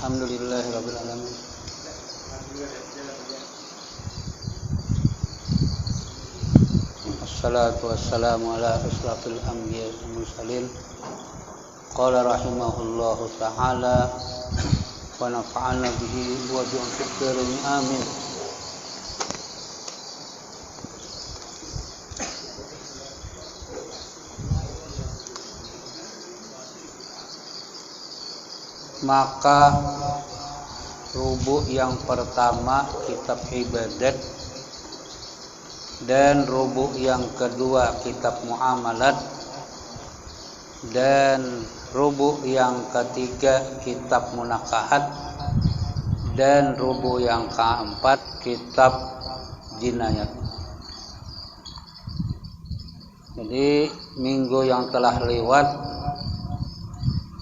Alhamdulillahirabbil alamin. Wassalatu wassalamu ala asyrafil anbiya'i wal mursalin. Qala rahimahullahu ta'ala wa nafa'ana bihi wa bi ulumi amin. Maka rubu yang pertama kitab ibadat dan rubu yang kedua kitab muamalat dan rubu yang ketiga kitab munakahat dan rubu yang keempat kitab jinayat. Jadi minggu yang telah lewat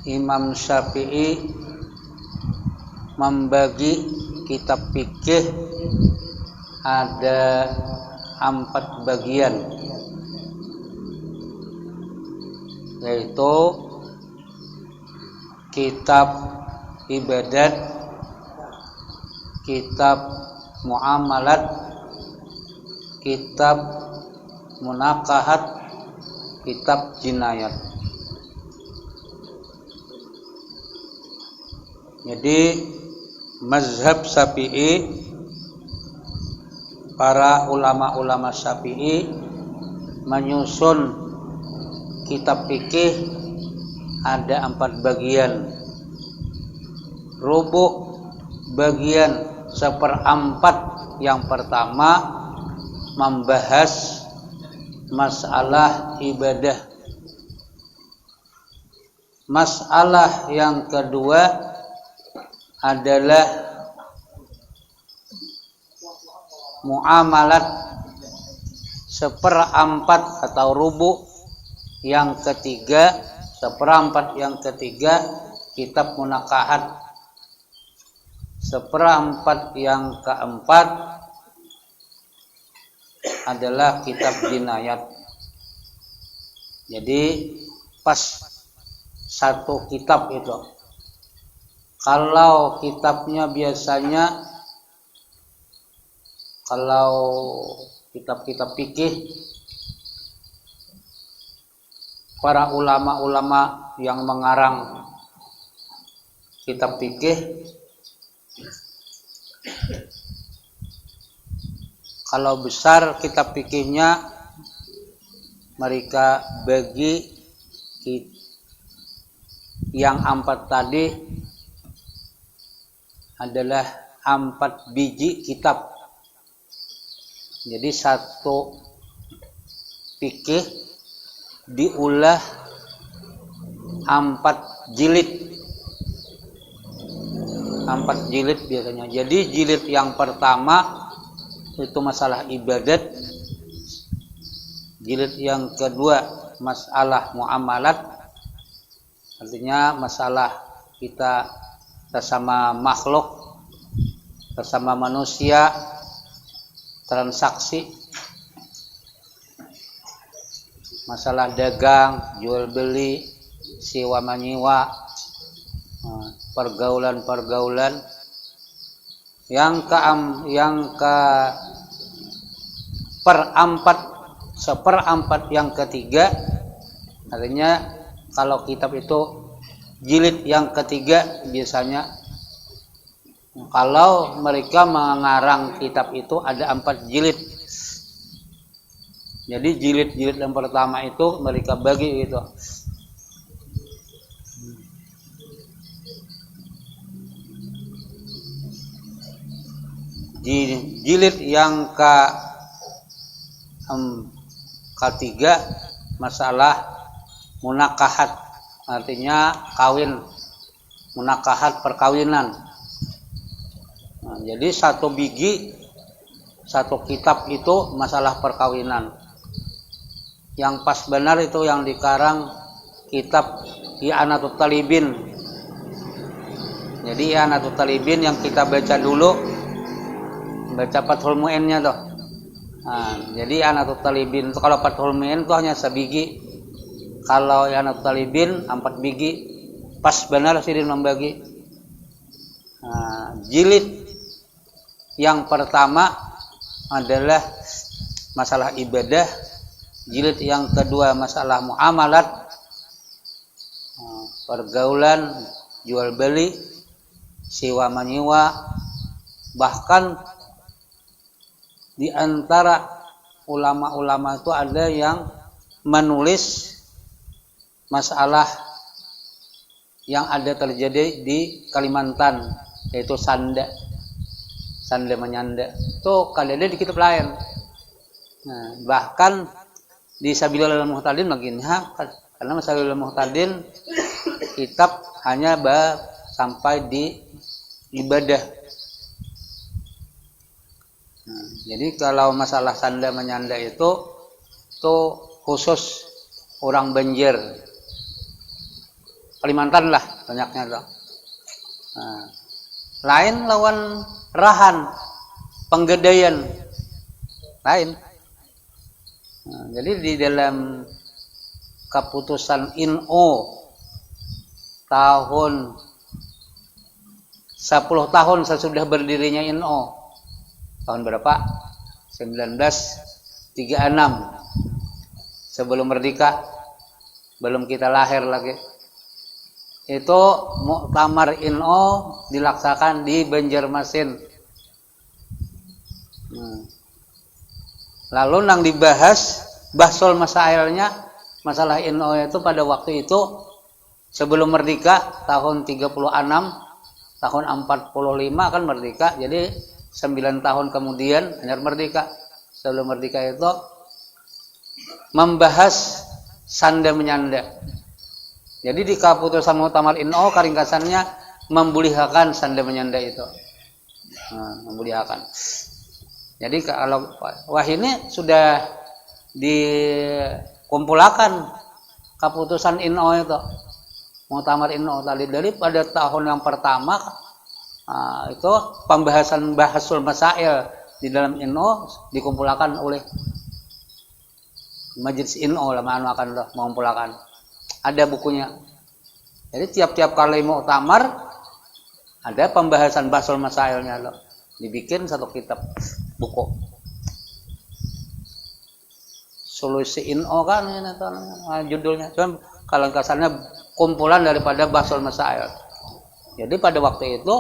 Imam Syafi'i membagi kitab fikih ada 4 bagian, yaitu kitab ibadat, kitab muamalat, kitab munakahat, kitab jinayat. Jadi mazhab Syafi'i, para ulama-ulama Syafi'i menyusun kitab fikih ada 4 bagian. Rubu bagian 1/4 yang pertama membahas masalah ibadah. Masalah yang kedua adalah muamalat 1/4 atau rubu yang ketiga, 1/4 yang ketiga kitab munakahat, 1/4 yang keempat adalah kitab jinayat. Jadi pas satu kitab itu. Kalau kitabnya biasanya, kalau kitab-kitab fikih, para ulama-ulama yang mengarang kitab fikih, kalau besar kitab fikihnya mereka bagi yang 4 tadi adalah 4 biji kitab. Jadi satu fikih diulah 4 jilid. 4 jilid biasanya. Jadi jilid yang pertama itu masalah ibadat. Jilid yang kedua masalah muamalat. Artinya masalah kita bersama makhluk, bersama manusia, transaksi, masalah dagang, jual beli, sewa menyewa, pergaulan-pergaulan. Yang ke 1/4 yang ketiga, artinya kalau kitab itu jilid yang ketiga biasanya, kalau mereka mengarang kitab itu ada 4 jilid. Jadi jilid-jilid yang pertama itu mereka bagi gitu. Jilid yang ketiga masalah munakahat, artinya kawin, munakahat perkawinan. Nah, jadi satu biji, satu kitab itu masalah perkawinan. Yang pas benar itu yang dikarang kitab I'anatut Talibin. Jadi I'anatut Talibin yang kita baca dulu, baca Fathul Mu'innya tuh. Nah, jadi I'anatut Talibin itu, kalau Fathul Mu'in itu hanya sebiji. Kalau I'anatut Talibin 4 biji. Pas benar sih membagi. jilid yang pertama adalah masalah ibadah, jilid yang kedua masalah muamalat, pergaulan, jual beli, sewa menyewa. Bahkan di antara ulama-ulama itu ada yang menulis masalah yang ada terjadi di Kalimantan, yaitu sanda menyanda. Itu kadang-kadang di kitab lain. Nah, bahkan di Sabilul Muhtadin baginya, karena Sabilul Muhtadin kitab hanya sampai di ibadah. Nah, jadi kalau masalah sanda menyanda itu khusus orang Banjar, Kalimantan lah banyaknya tuh. Nah, lain lawan rahan, penggedaian lain. Nah, jadi di dalam keputusan INO tahun 10 tahun sesudah berdirinya INO, tahun berapa? 1936, sebelum merdeka, belum kita lahir lagi. Itu muktamar INO dilaksanakan di Banjarmasin. Lalu nang dibahas bahsul masailnya, masalah INO itu pada waktu itu sebelum merdeka tahun 36, tahun 45 kan merdeka. Jadi 9 tahun kemudian hanya merdeka. Sebelum merdeka itu membahas sanda menyanda. Jadi di keputusan muktamar INO ringkasannya membolehkan sanda menyanda itu. Membolehkan. Jadi kalau ini sudah dikumpulkan keputusan INO itu, muktamar INO tadi dari pada tahun yang pertama itu pembahasan bahasul masail di dalam INO dikumpulkan oleh Majelis INO lah, akan mengumpulkan. Ada bukunya. Jadi tiap-tiap kali muktamar ada pembahasan bahasul masailnya loh. Dibikin satu kitab buku. Solusi INO kan judulnya. Cuma kalau kesannya kumpulan daripada bahasul masail. Jadi pada waktu itu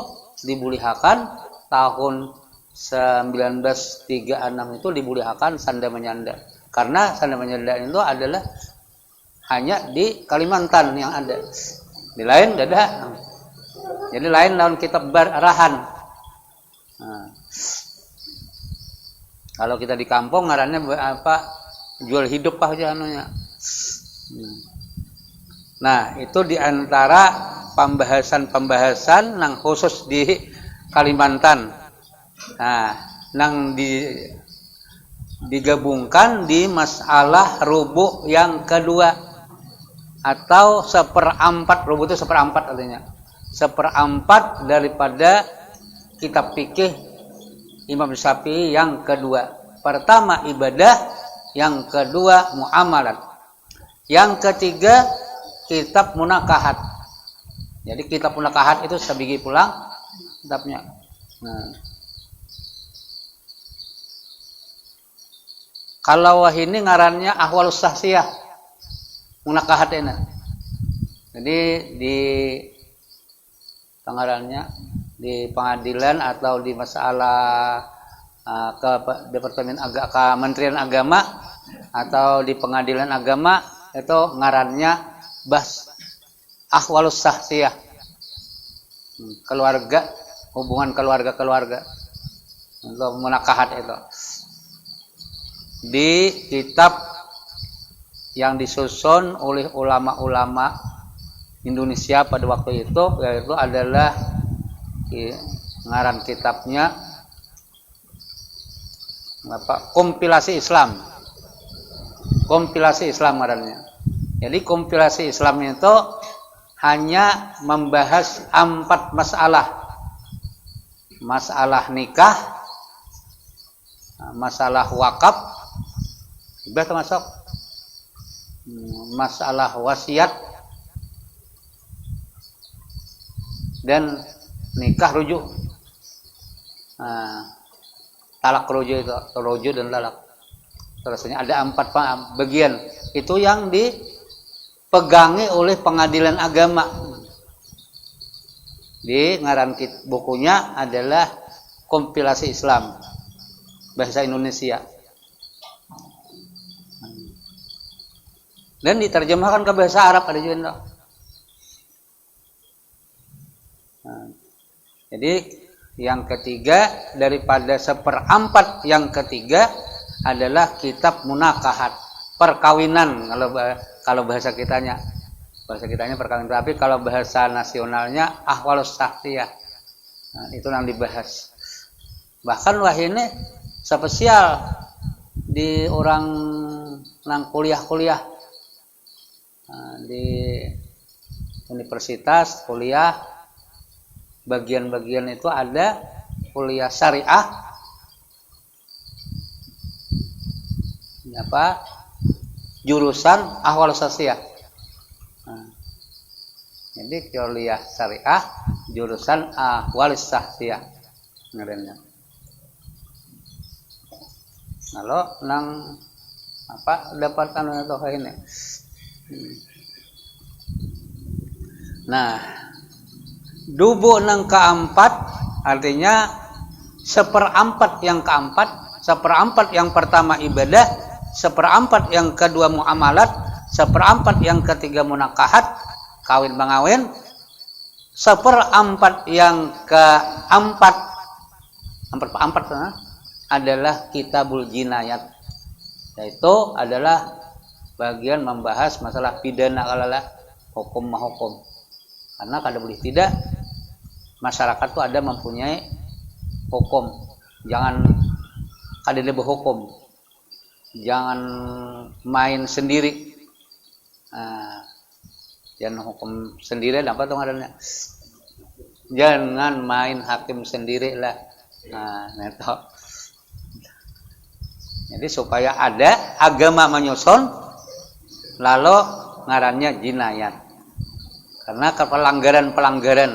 dibolehkan tahun 1936 itu dibolehkan sanda menyanda. Karena sanda menyanda itu adalah hanya di Kalimantan yang ada. Di lain tidak ada. Jadi lain dalam kitab arahan. Nah, kalau kita di kampung ngarannya apa? Jual hidup aja anunya. Nah, itu di antara pembahasan yang khusus di Kalimantan. Nah, yang digabungkan di masalah rubu yang kedua, atau 1/4. Rubu itu 1/4 artinya. 1/4 daripada kitab fikih Imam Syafi'i yang kedua. Pertama ibadah, yang kedua muamalat, yang ketiga kitab munakahat. Jadi kitab munakahat itu sebiji pulang kitabnya. Nah, kalau ini ngarannya ahwalus sahsiyah munakahat ini. Jadi di pengarannya di pengadilan atau di masalah ke Departemen Kementerian Agama atau di pengadilan agama itu ngarannya ahwalus sahsiyah, keluarga, hubungan keluarga untuk munakahat itu. Di kitab yang disusun oleh ulama-ulama Indonesia pada waktu itu, yaitu adalah ngaran kitabnya kompilasi Islam ngarannya. Jadi kompilasi Islam itu hanya membahas 4 masalah nikah, masalah wakaf, hibah termasuk, masalah wasiat, dan nikah rujuk. talak rojo itu, rojo dan talak. Terusnya ada 4 bagian itu yang dipegangi oleh pengadilan agama. Di ngaran bukunya adalah Kompilasi Islam Bahasa Indonesia. Dan diterjemahkan ke bahasa Arab ada juga. Jadi yang ketiga daripada 1/4 yang ketiga adalah kitab munakahat, perkawinan kalau bahasa kitanya. Bahasa kitanya perkawinan, tapi kalau bahasa nasionalnya ahwalus syakhsiyah. Itu yang dibahas. Bahkan wah ini spesial di orang nang kuliah-kuliah di universitas kuliah, bagian-bagian itu ada kuliah syariah jurusan ahwal syakhsiyah. Jadi kuliah syariah jurusan ahwal syakhsiyah ngaranna. Lalu nang dapat atau ini. Nah, dubu nang keempat artinya 1/4 yang keempat, 1/4 yang pertama ibadah, 1/4 yang kedua muamalat, 1/4 yang ketiga munakahat, kawin mengawin, 1/4 yang keempat, 1/4 adalah kitabul jinayat, yaitu adalah bagian membahas masalah pidana kalala hukum mahukum. Karena kada boleh tidak masyarakat itu ada mempunyai hukum, jangan kada ada berhukum, jangan main sendiri. Jangan hukum sendiri, apa tuh ngarannya? Jangan main hakim sendiri lah. Neto. Jadi supaya ada agama menyusun, lalu ngarannya jinayat. Karena pelanggaran-pelanggaran.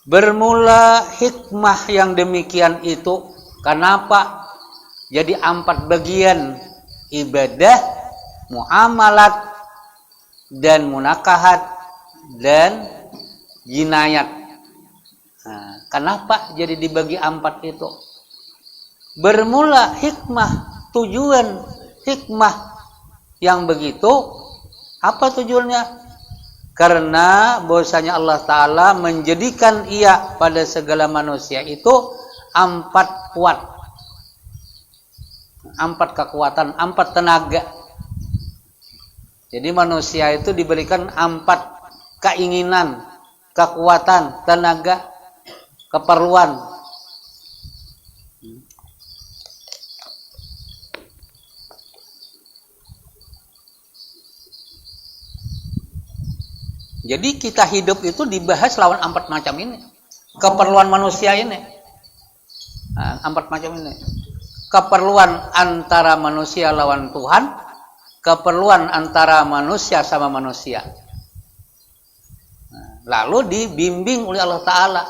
Bermula hikmah yang demikian itu, kenapa jadi 4 bagian ibadah, muamalat, dan munakahat, dan jinayat. Kenapa jadi dibagi 4 itu? Bermula hikmah, tujuan hikmah yang begitu, apa tujuannya? Karena bahwasanya Allah Ta'ala menjadikan ia pada segala manusia itu 4 kuat, 4 kekuatan, 4 tenaga. Jadi manusia itu diberikan 4 keinginan, kekuatan, tenaga, keperluan. Jadi kita hidup itu dibahas lawan 4 macam ini. Keperluan manusia ini. 4 macam ini. Keperluan antara manusia lawan Tuhan, keperluan antara manusia sama manusia. Lalu dibimbing oleh Allah Ta'ala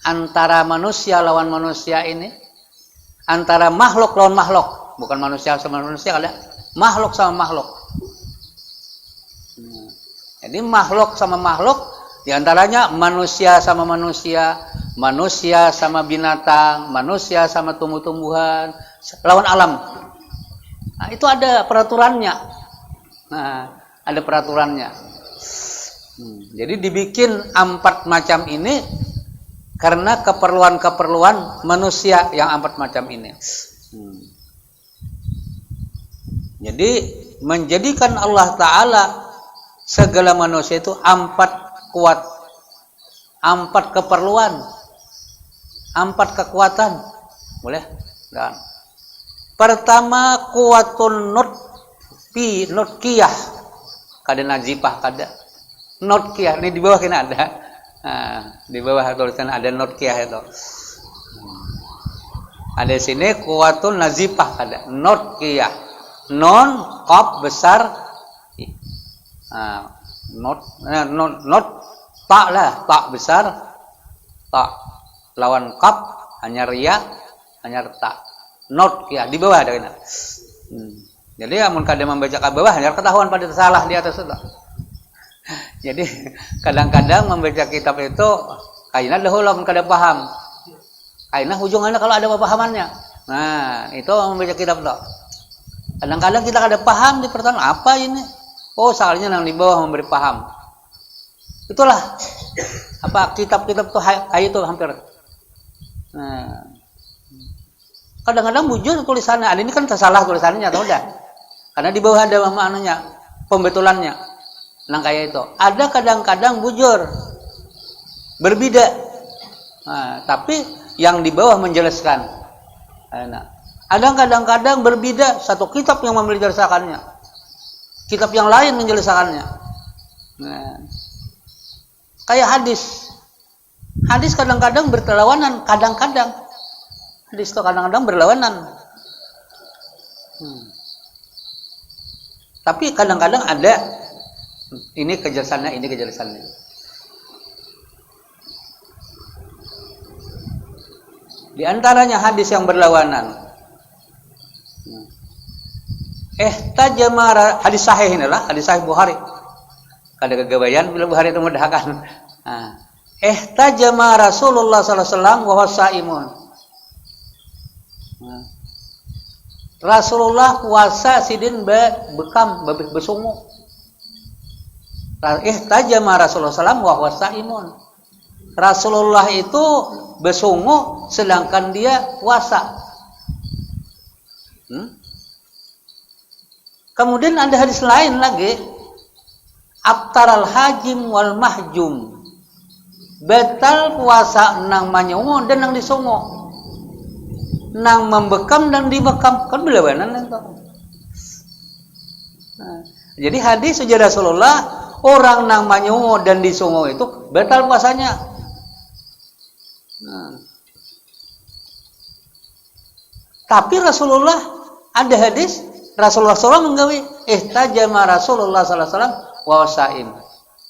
antara manusia lawan manusia ini, antara makhluk lawan makhluk, bukan manusia sama manusia, ada makhluk sama makhluk. Jadi makhluk sama makhluk, diantaranya manusia sama manusia, manusia sama binatang, manusia sama tumbuh-tumbuhan, lawan alam. Nah, itu ada peraturannya. Ada peraturannya. Jadi dibikin 4 macam ini karena keperluan-keperluan manusia yang 4 macam ini. Jadi menjadikan Allah Ta'ala segala manusia itu 4 kuat, 4 keperluan, 4 kekuatan. Boleh? Dan pertama kuatun nutqiyah, kada najipah, kada nutqiyah. Ini di bawah kena ada. Di bawah tulisan ada nutqiyah itu. Ada sini kuatun nazipah, kada nutqiyah. Non qaf besar, not tak lah, tak besar, tak lawan kap, hanya ria, hanya tak. Not ya di bawah ada kena. Jadi amun kada membaca ke bawah hanya ketahuan pada salah di atas itu. Jadi kadang-kadang membaca kitab itu kayaknya dahulu amun kada paham. Kayaknya ujungannya kalau ada pemahamannya. Nah, itu membaca kitab itu. Kadang-kadang kita kada paham di pertama apa ini. Oh, soalnya yang di bawah memberi paham. Itulah apa kitab-kitab itu kayak itu hampir. Nah, kadang-kadang bujur tulisannya. Ada ini kan tersalah tulisannya atau udah? Karena di bawah ada maknanya, pembetulannya. Nah kayak itu. Ada kadang-kadang bujur, berbeda. Nah, tapi yang di bawah menjelaskan. Nah, ada kadang-kadang berbeda satu kitab yang menjelaskannya, kitab yang lain menjelaskannya. Nah, kayak hadis. Hadis kadang-kadang berlawanan, kadang-kadang. Hadis itu kadang-kadang berlawanan. Tapi kadang-kadang ada ini kejelasannya, ini kejelasannya. Di antaranya hadis yang berlawanan. Tajamara hadis sahih inilah, hadis sahih Bukhari. Kada kegawayan bila Bukhari itu mudahkan. Tajama Rasulullah sallallahu alaihi wasallam wa wasaimun. Rasulullah puasa sidin bekam besungu. Tajama Rasulullah sallallahu wa wasaimun. Rasulullah itu besungu sedangkan dia puasa. Kemudian ada hadis lain lagi, Abtaral hajim wal mahjum. Batal puasa nang manyungu dan nang disungu. Nang membekam dan dibekam, kan berlawanan itu. Nah, jadi hadis ujar Rasulullah, orang nang manyungu dan disungu itu batal puasanya. Nah. Tapi Rasulullah ada hadis Rasulullah SAW menggawi tajama Rasulullah SAW wasaim.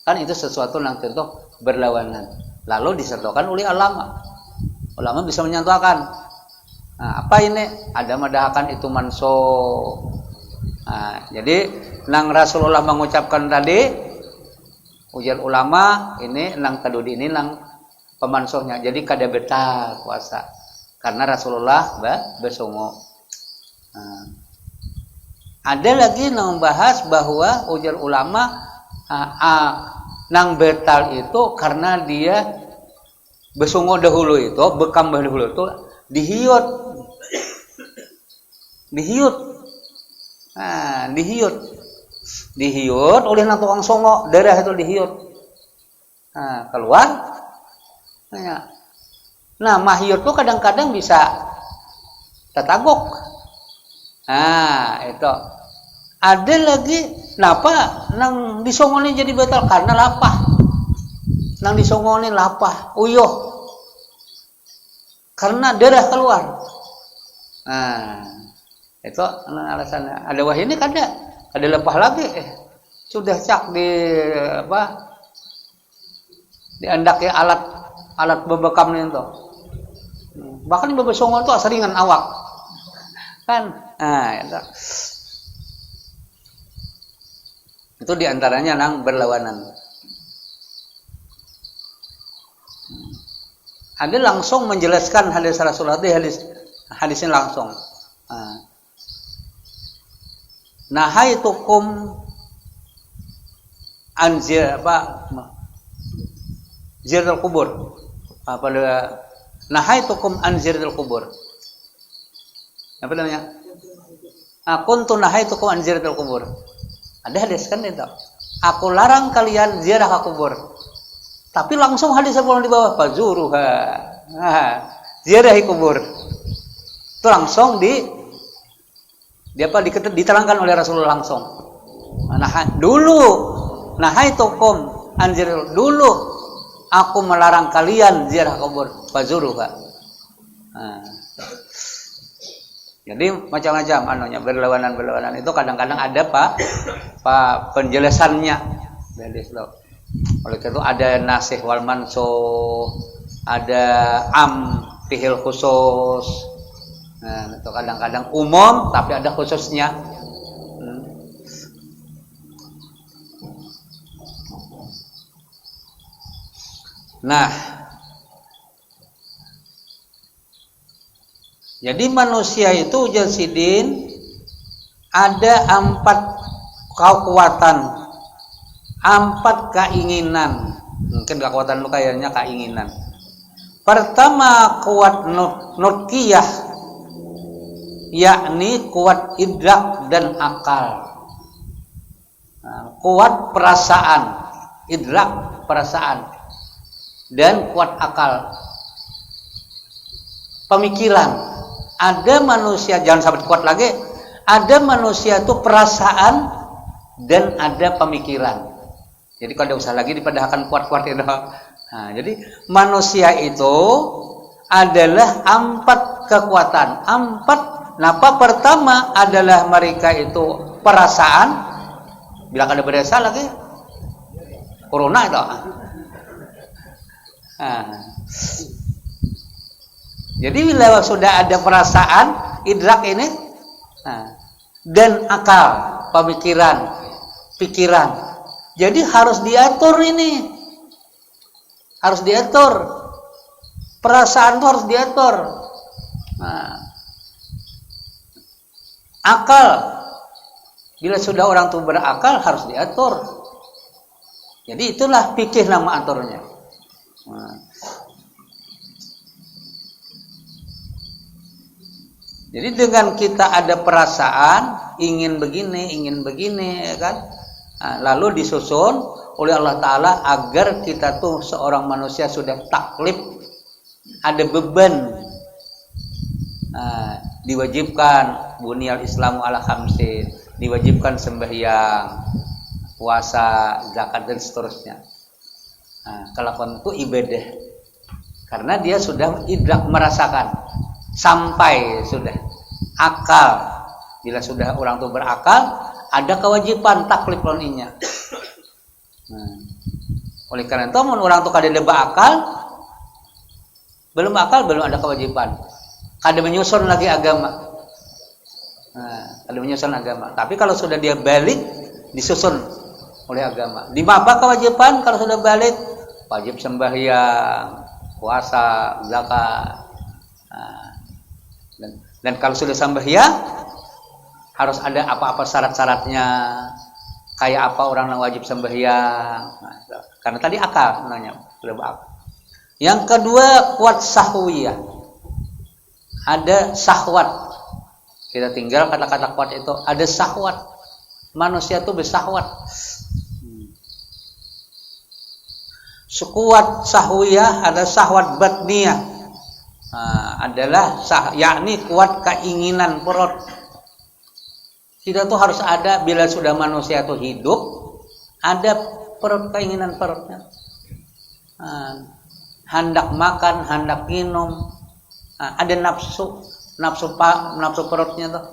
Kan itu sesuatu yang tentu berlawanan. Lalu disertakan oleh ulama. Ulama bisa menyatakan. Nah, apa ini? Ada madahakan itu manso. Nah, jadi nang Rasulullah mengucapkan tadi, ujar ulama ini nang kadudi ini nang pemansuhnya. Jadi kada betal puasa karena Rasulullah besungu. Nah, ada lagi nang membahas bahwa ujar ulama nang betal itu karena dia besungu dahulu itu, bekam dahulu itu dihiut. Nah, dihiut oleh nang tukang songo, darah itu dihiut. Nah, keluar. Nah, mahiut itu kadang-kadang bisa tetagok. Nah, itu. Ada lagi, kenapa nang disongo ini jadi batal? Karena lapah. Nang disongo ini lapah, uyuh. Karena darah keluar. Nah, itu alasannya. Ada wah ini kada lepah lagi. Sudah cak di apa? Di andak ya alat bebekam itu. Bahkan bebesongo itu seringan awak. Kan? Nah, itu diantaranya nang berlawanan. Ada langsung menjelaskan hadis Rasulullah, hadisnya langsung. Nahaitukum anzir zirul kubur. Pada nahaitukum anzirul kubur. Apa namanya? Kuntu nahaitukum anzirul kubur. Ada hadis kan itu. Aku larang kalian ziarah ke kubur. Tapi langsung hadis sebelum di bawah fazuruha. Ziarahi kubur. Itu langsung diterangkan oleh Rasulullah langsung. Nahaitukum anzir dulu aku melarang kalian ziarah kubur fazuruha. Jadi macam-macam berlawanan itu kadang-kadang ada penjelasannya dari Islam. Oleh karena itu ada nasih wal mansuh, ada am fihil khusus. Nah, itu kadang-kadang umum tapi ada khususnya. Nah, jadi manusia itu Jasidin ada 4 kekuatan, 4 keinginan. Mungkin kekuatan itu kayaknya keinginan. Pertama kuat nutqiyah, yakni kuat idrak dan akal. Nah, kuat perasaan, idrak perasaan, dan kuat akal, pemikiran. Ada manusia, jangan sampai kuat lagi, ada manusia itu perasaan dan ada pemikiran. Jadi kalau usah lagi dipadahkan kuat-kuat itu. Nah, jadi manusia itu adalah 4 kekuatan. 4. Napa pertama adalah mereka itu perasaan. Bila ada berasa lagi corona itu. Nah, jadi bila sudah ada perasaan, idrak ini, dan akal, pemikiran, pikiran, jadi harus diatur ini, harus diatur, perasaan itu harus diatur. Nah, akal, bila sudah orang itu berakal harus diatur. Jadi itulah fikih nama aturnya. Nah. Jadi dengan kita ada perasaan ingin begini, ya kan? Nah, lalu disusun oleh Allah Ta'ala agar kita tuh seorang manusia sudah taklif, ada beban. Nah, diwajibkan bunyal Islamu ala khamsin, diwajibkan sembahyang, puasa, zakat dan seterusnya. Nah, kelakuan itu ibadah karena dia sudah idrak, merasakan, sampai sudah akal. Bila sudah orang itu berakal, ada kewajiban taklif loninya. Nah, oleh karena itu orang itu kada berakal, belum ada kewajiban, kada menyusun lagi agama. Nah, kada menyusun agama. Tapi kalau sudah dia balik, disusun oleh agama. Di apa kewajiban kalau sudah balik? Wajib sembahyang, puasa, zakat. Nah, dan kalau sudah sembahyang harus ada apa-apa syarat-syaratnya. Kayak apa orang yang wajib sembahyang. Nah, karena tadi akal sebenarnya sudah berakal. Yang kedua kuat sahwiyah. Ada syahwat. Kita tinggal kata-kata kuat itu ada syahwat. Manusia itu bersahwat. Sekuat sahwiyah ada syahwat batniyah. Nah, adalah yakni kuat keinginan perut. Kita tuh harus ada, bila sudah manusia itu hidup, ada perut, keinginan perutnya. Nah, hendak makan, hendak minum, ada nafsu perutnya tuh,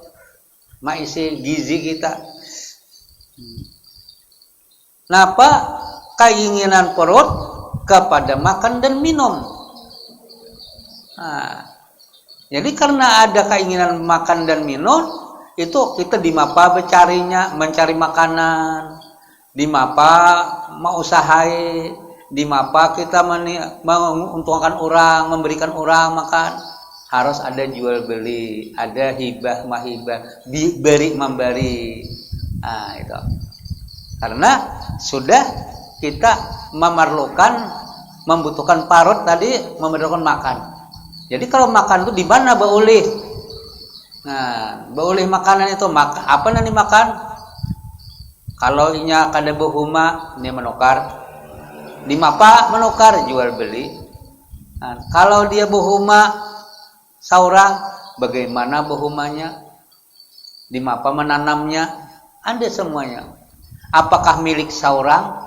maisi gizi kita. Kenapa? Keinginan perut kepada makan dan minum. Nah, jadi karena ada keinginan makan dan minum, itu kita di mapa mencari makanan, di mapa mau usahai, di mapa kita menguntungkan orang, memberikan orang makan. Harus ada jual beli, ada hibah mahibah, beri memberi. Nah, itu. Karena sudah kita membutuhkan parut tadi, memerlukan makan. Jadi kalau makan itu di mana boleh? Nah, boleh makanan itu apa nanti makan? Kalau inya kada bohuma, ini menukar. Di mapa menukar, jual beli. Nah, kalau dia bohuma saurang, bagaimana bohumanya? Di mapa menanamnya, ada semuanya. Apakah milik saurang?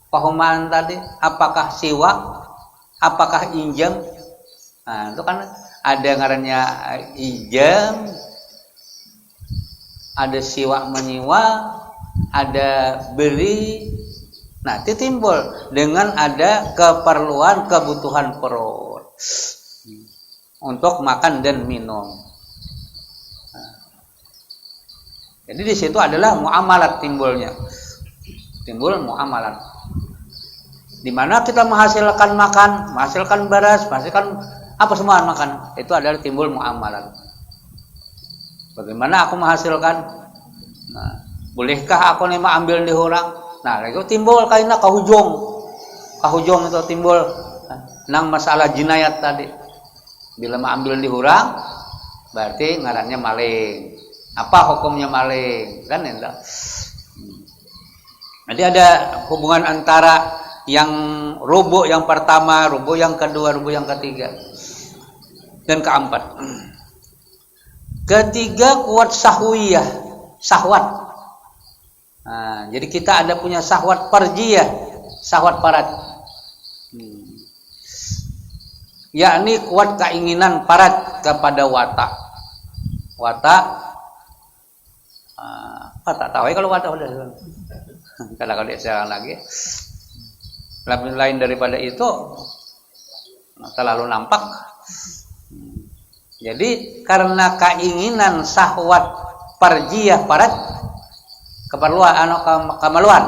Pahumaan tadi, apakah siwa, apakah injam? Nah, itu kan ada ngarannya injam, ada siwa menyiwa, ada beli, Nah, itu timbul dengan ada keperluan kebutuhan perut untuk makan dan minum. Jadi di situ adalah muamalat timbulnya. Timbul muamalat. Di mana kita menghasilkan makan, menghasilkan beras, menghasilkan apa semua makan. Itu adalah timbul muamalat. Bagaimana aku menghasilkan? Nah, bolehkah aku nih ambil di orang? Nah, itu timbul kaina kahujung. Kahujung itu timbul nang masalah jinayat tadi. Bila mengambil di orang, berarti ngarannya maling. Apa hukumnya maling? Kan itu. Jadi ada hubungan antara yang rubu yang pertama, rubu yang kedua, rubu yang ketiga, dan keempat. Ketiga kuat sahwiyah, sahwat. Nah, jadi kita ada punya sahwat farjiyah, sahwat parat. Yakni kuat keinginan parat kepada watak. Watak tak tahu ya kalau watak udah. Kalau dia sekarang lagi lebih lain daripada itu terlalu nampak. Jadi karena keinginan syahwat farjiyah parat keperluan kemaluan.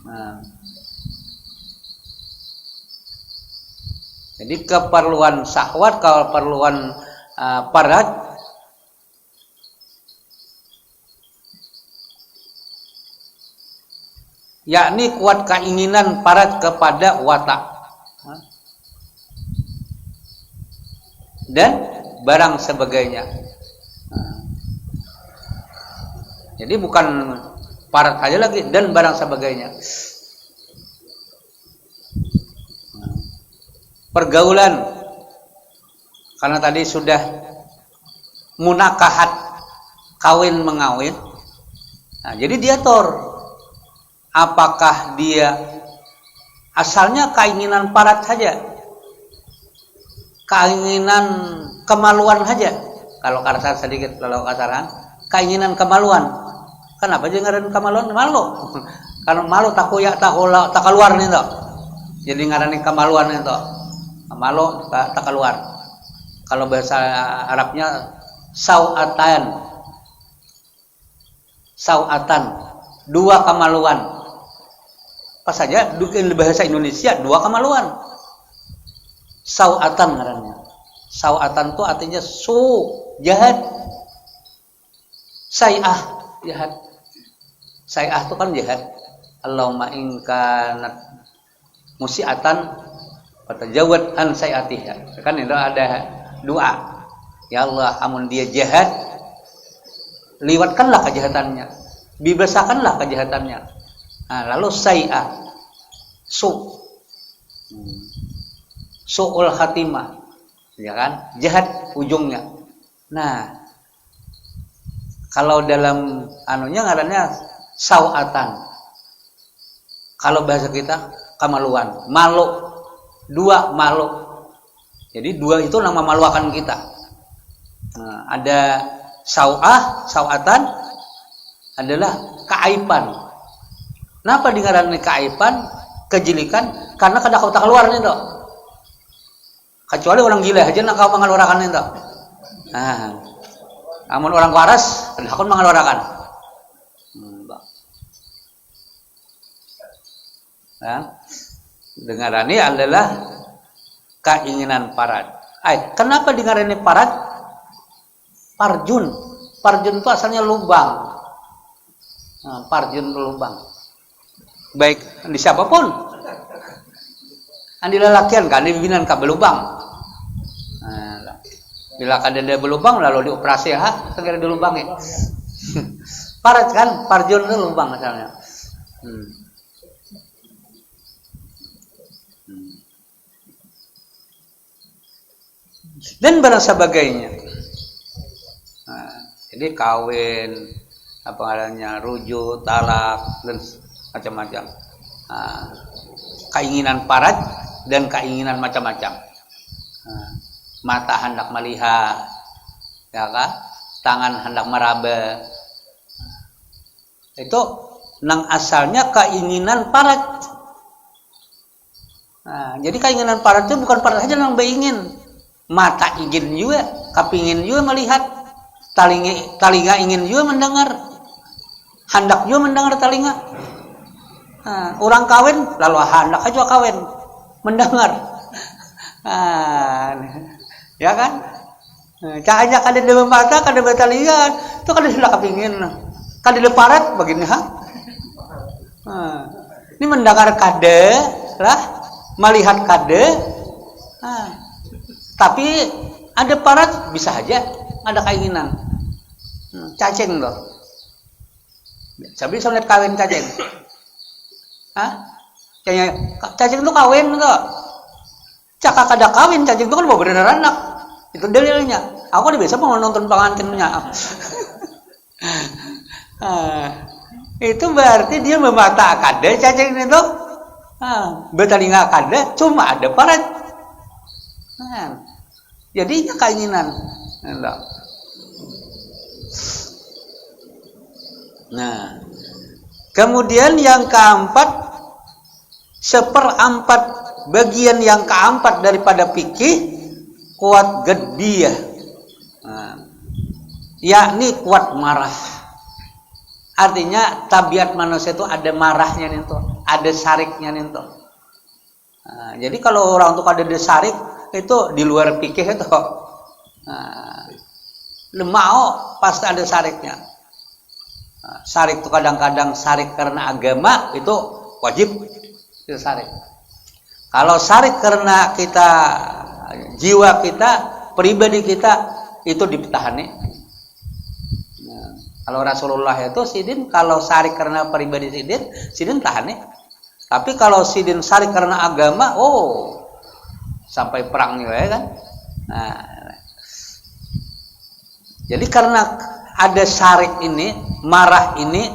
Nah, jadi keperluan syahwat, keperluan parat yakni kuat keinginan parat kepada watak dan barang sebagainya. Jadi bukan parat aja lagi, dan barang sebagainya. Pergaulan, karena tadi sudah munakahat, kawin mengawin. Nah, jadi diatur. Apakah dia asalnya keinginan parat saja, keinginan kemaluan saja? Kalau kasar sedikit, kalau kasaran, keinginan kemaluan. Kenapa jangan kemaluan? Malu. Kalau malu tak keluar nih toh. Jadi ngaranin kemaluan itu. Malu tak keluar. Kalau bahasa Arabnya sau'atan. Sau'atan. Dua kemaluan. Pas saja bikin bahasa Indonesia dua kemaluan. Sau'atan ngarannya. Sau'atan itu artinya jahat. Sai'ah jahat. Sai'ah itu kan jahat. Allahumma in kanat musi'atan fatajawad an sai'atiha. Kan itu ada doa. Ya Allah, amun dia jahat, liwatkanlah kejahatannya. Bibasahkanlah kejahatannya. Nah, lalu sai'ah, su'ul khatimah, ya kan, jahat ujungnya. Nah, kalau dalam anunya ngarannya sau'atan. Kalau bahasa kita kemaluan, malu, dua malu. Jadi dua itu nama maluakan kita. Nah, ada sau'atan adalah keaiban. Kenapa dingarani keaiban, kejilikan? Karena kada kau tak keluar nih toh. Kecuali orang gila aja nak kau mengeluarkan itu. Nah, namun orang waras kada kau mengeluarkan. Nah, dengarani adalah keinginan parat. Kenapa dingarani parat? Parjun. Parjun itu asalnya lubang. Nah, parjun itu lubang. Baik di siapapun, andi lelakian kan dibinan ka belubang. Nah, bila kada ada belubang lalu dioperasi segera dilubang ya. Parat kan, parjun itu lubang asalnya. Dan barang sebagainya. Nah, jadi kawin, apa namanya, rujuk, talak dan macam-macam. Nah, keinginan parat dan keinginan macam-macam. Nah, mata hendak melihat, ya kan? Tangan hendak meraba. Itu nang asalnya keinginan parat. Nah, jadi keinginan parat itu bukan parat saja nang beingin, mata ingin juga, kepingin juga melihat, talinga ingin juga mendengar, hendak juga mendengar talinga. Nah, orang kawin lalu hendak aja kawin mendengar. Nah, ya kan? Cahaya kada ada mata, kada ada talinga, itu kada sudah kepingin. Kada ada parat begini ha? Nah, ini mendengar kada lah, melihat kada. Nah, tapi ada parat bisa aja ada keinginan. Cacing loh. Sabri bisa lihat kawin cacing. Hah? Cacing itu kawin enggak? Cakak kada kawin, cacing itu kan mau bener anak. Itu dalilnya. Aku udah biasa mau nonton pengantinnya. Itu berarti dia memata kada cacing itu. Bertelinga kada, cuma ada parat. Jadi keinginan. Nah, kemudian yang keempat, seperempat bagian yang keempat daripada fikih kuat gediyah, yakni kuat marah. Artinya tabiat manusia itu ada marahnya nih tuh, ada sariknya nih tuh. Nah, jadi kalau orang tuh ada sarik itu di luar fikih itu, lemau pasti ada sariknya. Sarik itu kadang-kadang sarik karena agama itu wajib itu sarik. Kalau sarik karena kita jiwa kita, pribadi kita itu dipetahani. Nah, kalau Rasulullah itu sidin kalau sarik karena pribadi sidin tahani. Tapi kalau sidin sarik karena agama, sampai perang nih kan. Nah, jadi karena ada sarik ini, marah ini,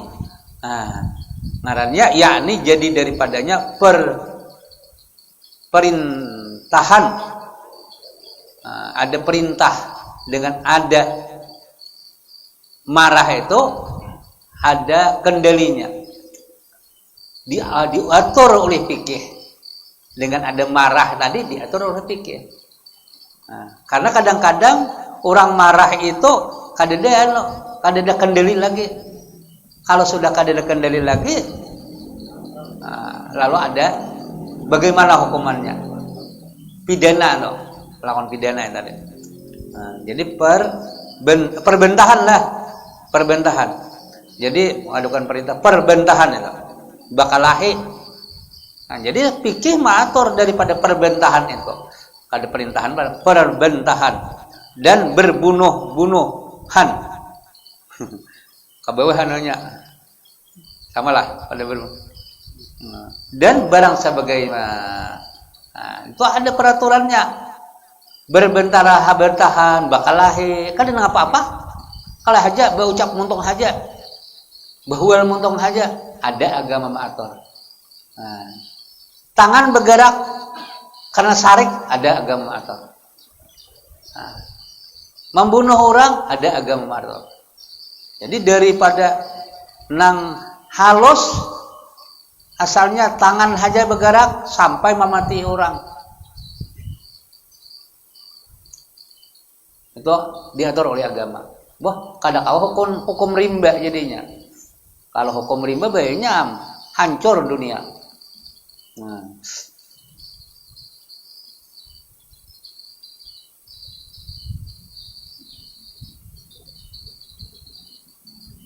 ngarannya yakni jadi daripadanya perintahan. Ada perintah dengan ada marah itu ada kendalinya. Diatur oleh fikih. Dengan ada marah tadi diatur oleh fikih. Karena kadang-kadang orang marah itu kada ada kendali lagi. Kalau sudah kada ada kendali lagi, lalu ada bagaimana hukumannya? Pidana loh, lakukan pidana yang tadi. Jadi perbentahan lah, perbentahan. Jadi mengadukan perintah perbentahan itu, bakalahi. Nah, jadi fikih mengatur daripada perbentahan itu, ada perintahan perbentahan dan berbunuh-bunuhan. Kebawahannya samalah pada berbunuh. Dan barang sebagaimana. Itu ada peraturannya. Berbentara bertahan bakalahi. Kan dengan apa-apa? Kalau haja berucap muntung haja. Bahwal muntung haja. Ada agama mengatur. Tangan bergerak karena sarik ada agama mengatur. Membunuh orang ada agama mengatur. Jadi daripada nang halus asalnya tangan haja bergerak sampai memati orang. Itu diatur oleh agama. Kada kau hukum rimba jadinya. Kalau hukum rimba banyak hancur dunia.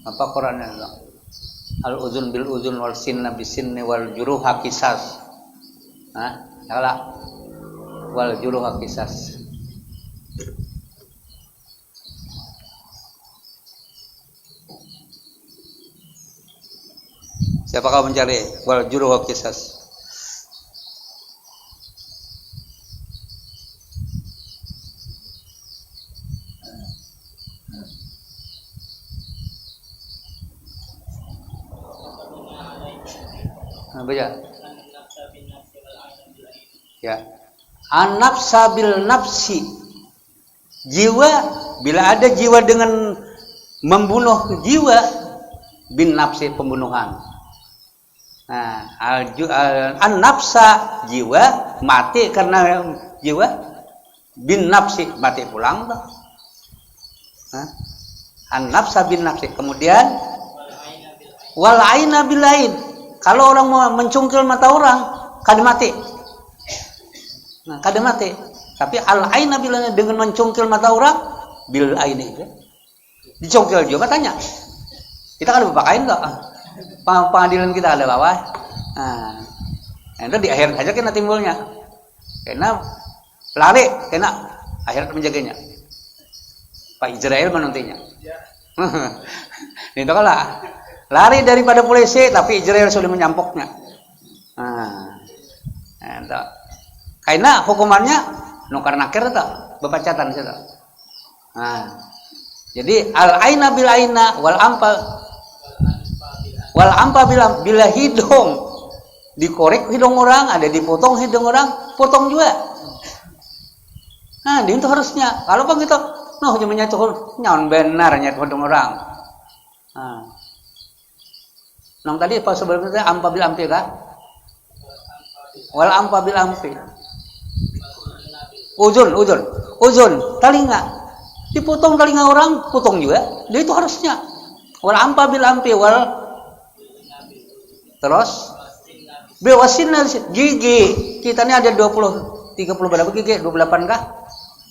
Apa Qurannya? Al uzun bil uzun wal sinna bis sinni wal juruha qisas. Salah. Wal juruha qisas. Siapa kau mencari wal juruha qisas? Baca. Ya. An-nafsa bil nafsi. Jiwa, bila ada jiwa dengan membunuh jiwa, bin nafsi pembunuhan. Nah, an-nafsa jiwa mati karena jiwa, bin nafsi mati pulang tuh. An-nafsa bin nafsi. Kemudian wal aina bil ain. Kalau orang mau mencungkil mata orang, kada mati. Nah, kada mati. Tapi al aina bil ain, dengan mencungkil mata orang bil ain itu. Dicungkil juga tanya. Kita kada berpakaian kok. Pengadilan kita ada bawah. Nah, itu di akhir saja kena timbulnya. Kena lari, kena akhirat menjaganya. Pak Israel menantinya. Itu kalah. Lari daripada polisi, tapi Israel sudah menyampoknya. Nah, itu. Karena hukumannya nukar nakir itu, bepacatan situ. Nah, jadi al aina bil aina wal ampa bila hidung dikorek hidung orang, ada dipotong hidung orang, potong juga. Nah, itu harusnya. Kalau bang gitu, cuma nyatu nyaon benar nyatu hidung orang. Nah, nong tadi pas sebelumnya ampa bil ampi kah? Wal ampa bil ampi. Uzun, telinga. Dipotong telinga orang, potong juga. Dia itu harusnya. Wal ampa bil ampi wal. Terus bewasin gigi. Kita ini ada 20, 30 berapa gigi? 28 kah?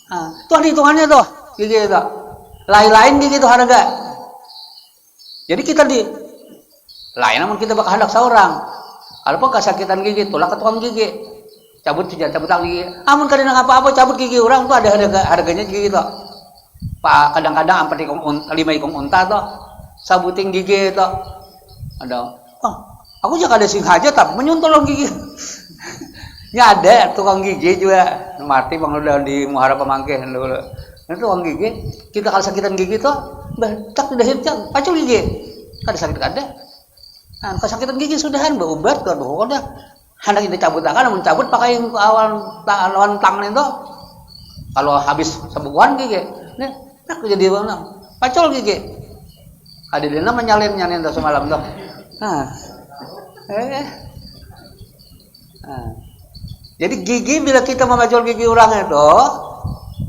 Nah, itu ada hitungannya tuh gigi itu. Lain-lain gigi itu harga. Jadi kita lain namun kita bakal hendak seorang. Kalau kesakitan gigi, tolak ke tukang gigi. Cabut gigi. Amun kadang apa-apa cabut gigi orang tuh ada harganya gigi itu. Pak kadang-kadang 5 ikung unta tuh sabuting gigi itu. Ada. Aku juga ada sing aja tapi menyuntol gigi. Ya ada tukang gigi juga. Mati bang udah di Muhara Pemangkeh dulu. Itu tukang gigi. Kita kalau sakitan gigi tuh, tak udah hitam, pacul gigi. Kada sakit kada. Nah, kesakitan gigi sudahan berobat tuh, udah. Hendak kita cabut akan, namun cabut pakai lawan tangan itu. Kalau habis sebulan gigi, nih, tak jadi mana? Pacul gigi. Ada dina menyalin tuh semalam tuh. Nah. Jadi gigi bila kita memacul gigi orang itu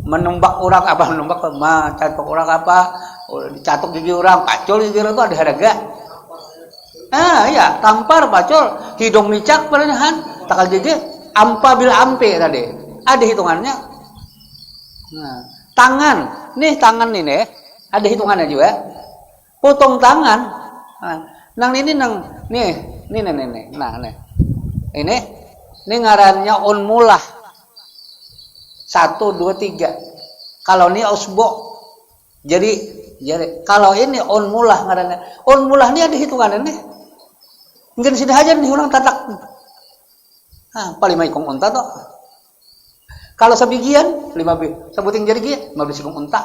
menumbak orang apa catok orang apa dicatok gigi orang pacul gigi orang itu ada harga. Ya tampar pacul hidung micak perlahan takal gigi ampa bil ampe tadi ada hitungannya. Nah, tangan nih ada hitungannya juga. Potong tangan. Ini ngarannya unmulah 1, 2, 3. Kalau ini usbo jadi kalau ini unmulah ngarannya unmulah ini ada hitungannya nih mungkin sudah aja nih orang tatak paling maikong unta tuh kalau sebagian 5 sebutin jadi gini 15 ikong unta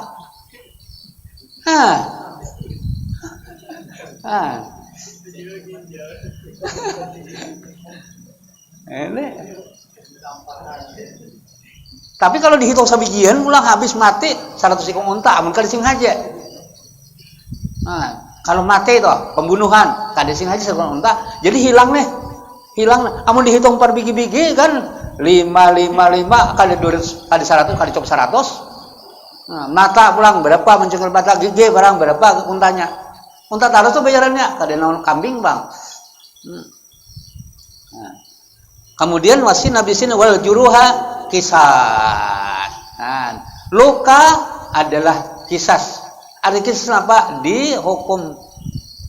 ini. Tapi kalau dihitung sabijian pulang habis mati 100 ikong unta amun kada sing haja. Nah, kalau mati itu pembunuhan kada sing haja 100 unta jadi hilang amun dihitung per bigi-bigi kan 5 kali 200 kali 100 kali cop 100. Nah, mata pulang berapa mencengkel mata gigi barang berapa untanya. Unta taruh tuh bayarannya kada naon kambing bang. Nah. Kemudian wasin nabisin wal juruha kisas. Nah, luka adalah kisas. Ada kisas apa? Dihukum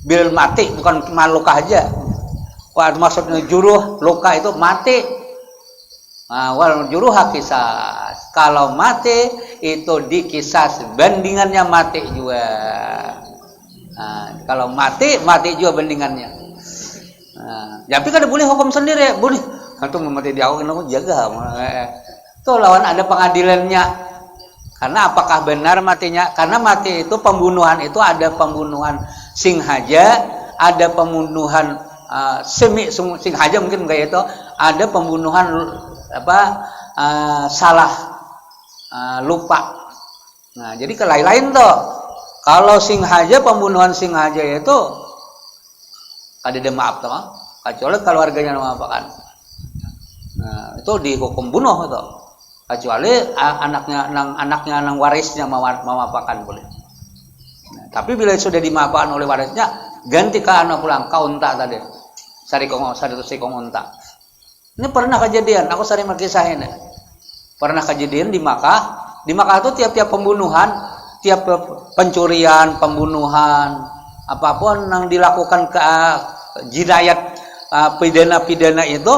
bil mati, bukan cuma luka aja. Wah, maksudnya juruh, luka itu mati. Nah, wal juruha kisas. Kalau mati itu dikisas, bandingannya mati juga. Nah, kalau mati juga bandingannya. Nah, tapi kada boleh hukum sendiri, boleh. Itu mati di aku kena jaga. Tuh lawan ada pengadilannya. Karena apakah benar matinya? Karena mati itu pembunuhan itu ada pembunuhan singhaja, ada pembunuhan singhaja mungkin kayak itu, ada pembunuhan salah lupa. Nah, jadi ke lain-lain tuh. Kalau singhaja pembunuhan singhaja itu ada maaf tuh. kecuali keluarganya memaafkan. Nah, itu dihukum bunuh itu. Kecuali anaknya nang warisnya memaafkan boleh. Nah, tapi bila sudah dimaafkan oleh warisnya, ganti ke anak pulang ke unta tadi. Sarikong unta. Ini pernah kejadian, aku sering berkisah ini. Pernah kejadian di Makkah. Di Makkah itu tiap-tiap pembunuhan, tiap pencurian, pembunuhan, apapun yang dilakukan ke jinayat pidana-pidana itu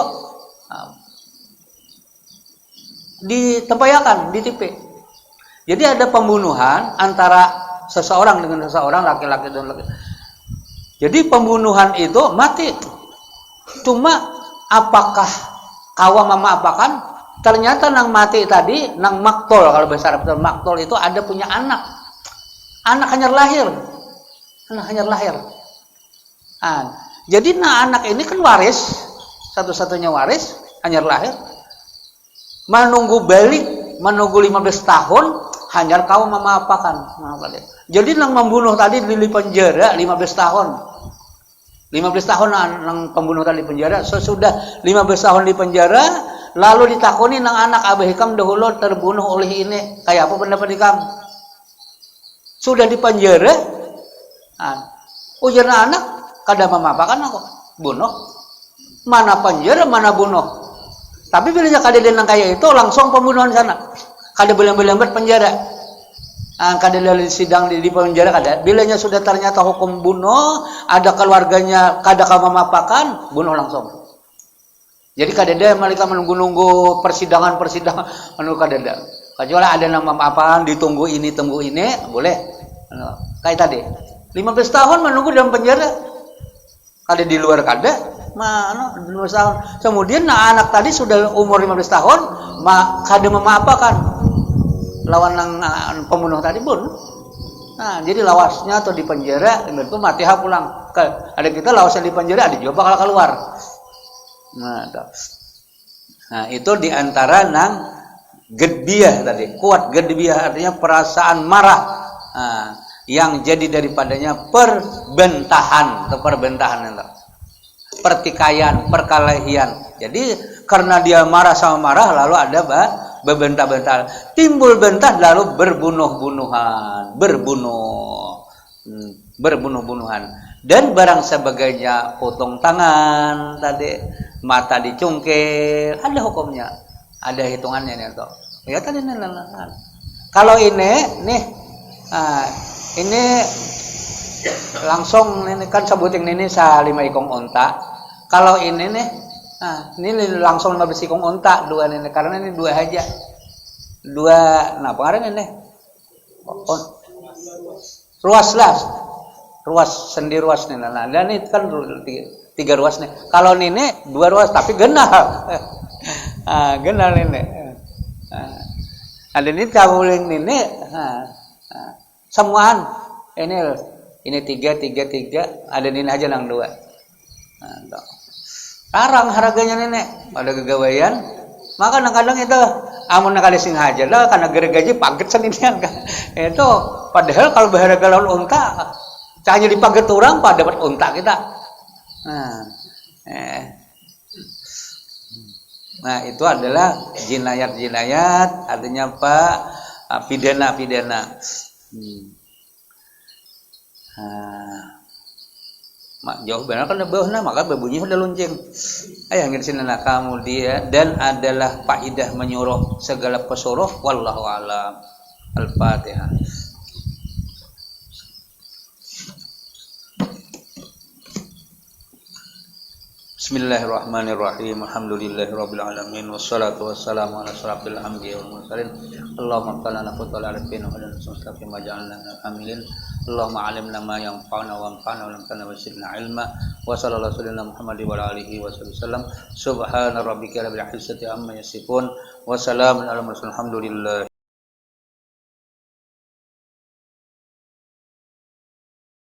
ditempayakan di TV. Jadi ada pembunuhan antara seseorang dengan seseorang, laki-laki dan laki. Jadi pembunuhan itu mati. Cuma apakah kawa memaafkan? Ternyata nang mati tadi, nang maktol, kalau bahasa Arab maktol itu ada punya anak. Anak hanya lahir. Jadi anak ini kan waris, satu-satunya waris, hanya lahir. Menunggu balik, menunggu 15 tahun, hanya kau memaafkan. Jadi nang membunuh tadi di penjara 15 tahun. 15 tahun nang pembunuh tadi di penjara. Sesudah 15 tahun di penjara, lalu ditakoni nang anak Abah Hikam dahulu terbunuh oleh ini. Kayak apa pendapat Hikam? Sudah di penjara, ujar anak, kada memaafkan aku, bunuh. Mana penjara, mana bunuh. Tapi bila kada nang kayak itu, langsung pembunuhan sana. Kada belum penjara. Kada dari sidang di penjara kada. Bilanya sudah ternyata hukum bunuh, ada keluarganya kada kau memaafkan, bunuh langsung. Jadi kadada mereka menunggu persidangan menunggu kadada. Kecuali ada nama apa ditunggu ini tunggu ini boleh. Kayak tadi 15 tahun menunggu dalam penjara. Kada di luar kada, 15 tahun. Kemudian anak tadi sudah umur 15 tahun, kada memaafkan lawan pembunuh tadi pun. Nah, jadi lawasnya atau di penjara itu mati pulang. Ada kita lawasnya di penjara, ada juga bakal keluar. Nah, itu diantara nang gedbiah tadi, kuat gedbiah artinya perasaan marah yang jadi daripadanya perbentahan atau perbentahan itu, pertikaian, perkelahian. Jadi karena dia marah sama marah, lalu ada berbentah-bentah, timbul bentah lalu berbunuh-bunuhan, berbunuh-bunuhan. Dan barang sebagainya, potong tangan tadi, mata dicungkil, ada hukumnya, ada hitungannya nih toh. Ya tadi nih. Kalau ini nih, ini langsung ini kan sebutin ini 5 ikong unta. Kalau ini nih, ini langsung 15 ikong unta, 2 nih, karena ini 2 aja, 2. Nah pengarang ini, ruas sendiri ruas nih, nah dan ini kan 3 ruas nih. Kalau ini 2 ruas tapi genal, genal ini. Ada ini kabuling ini, semuaan ini 3, ada ini aja nang 2. Sekarang harganya nenek pada kegawaian, maka kadang itu amun nakali sing aja lah karena gergaji paget seninian kan. Itu padahal kalau berharga lawan unta hanya dipaget orang pada dapat unta kita. Nah, itu adalah jinayat-jinayat, artinya apa? Pidana-pidana. Jauh benar kan bawahnya, maka berbunyi sudah lonceng. Ayah ngir sini kamu dia, dan adalah faidah menyuruh segala pesuruh. Wallahu a'lam. Al-Fatihah. Bismillahirrahmanirrahim. Alhamdulillahirabbil alamin wassalatu wassalamu ala asyrafil anbiya'i wal mursalin. Allahumma qala nafutul arifin wa lana mustaqim maj'alna amilin. Allahumma 'allimna ma yanfa'una wa anfa'na wa lam tanna wasirna ilma. Wa sallallahu alaihi Muhammad wa alihi wasallam. Subhana rabbika rabbil izzati amma yasifun wa salamun alal mursalin. Alhamdulillah.